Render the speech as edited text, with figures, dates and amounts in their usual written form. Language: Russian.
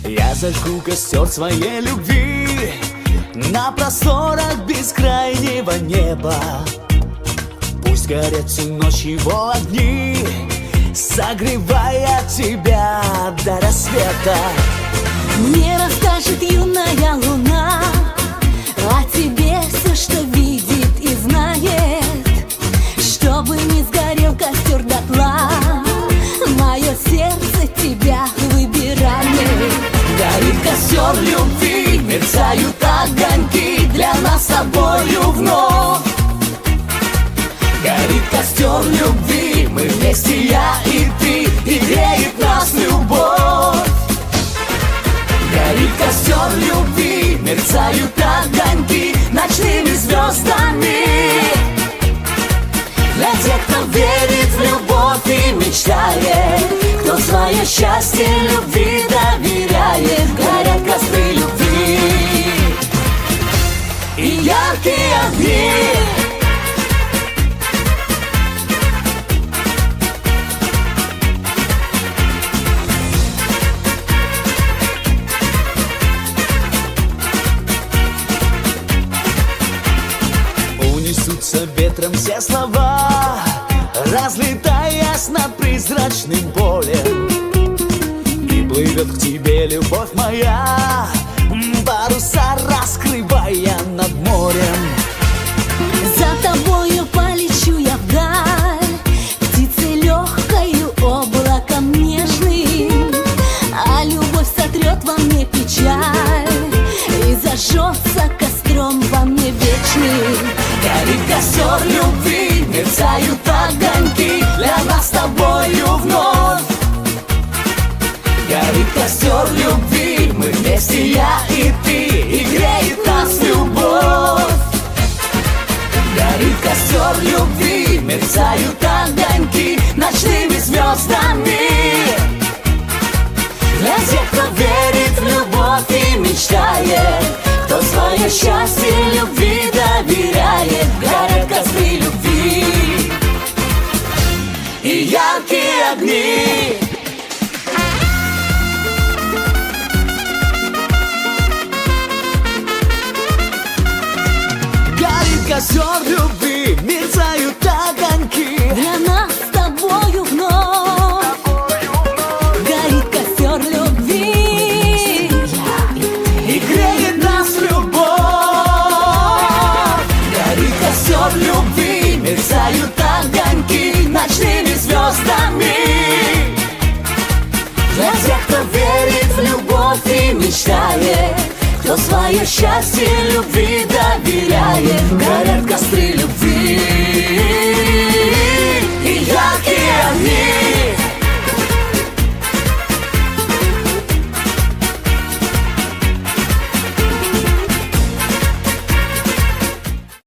Я зажгу костер своей любви на просторах бескрайнего неба. Пусть горят всю ночь его огни, согревая тебя до рассвета. Мне расскажет юная луна о тебе все, что видит и знает, чтобы не сгорел костер дотла. Мое сердце тебя выбирает. Горит костер любви, мерцают огоньки для нас с тобою вновь. Горит костер любви, мы вместе, я и ты, и греет нас любовь. Горит костер любви, мерцают огоньки ночными звездами. Для тех, кто верит в любовь и мечтает, кто свое счастье любви доверяет. Горят костры любви и яркие огни. Унесутся ветром все слова, разлетаясь над призрачным полем. И плывет к тебе любовь моя, паруса раскрывая над морем. За тобою полечу я вдаль, птицей легкою, облаком нежным. А любовь сотрет во мне печаль и зажжется костром во мне вечным. Горит костер любви, мерцают огоньки для нас с тобою вновь. Горит костер любви, мы вместе, я и ты, и греет нас любовь. Горит костер любви, мерцают огоньки ночными звездами. Для тех, кто верит в любовь и мечтает, кто свое счастье любви доверяет. Горят костры любви и яркие огни. Горит костер любви, мерцают огоньки для нас с тобою вновь. Горит костер любви и греет нас любовь. Горит костер любви, мерцают огоньки ночными звездами. Для тех, кто верит в любовь и мечтает, кто свое счастье любви доверяет. Горят костры любви и яркие огни.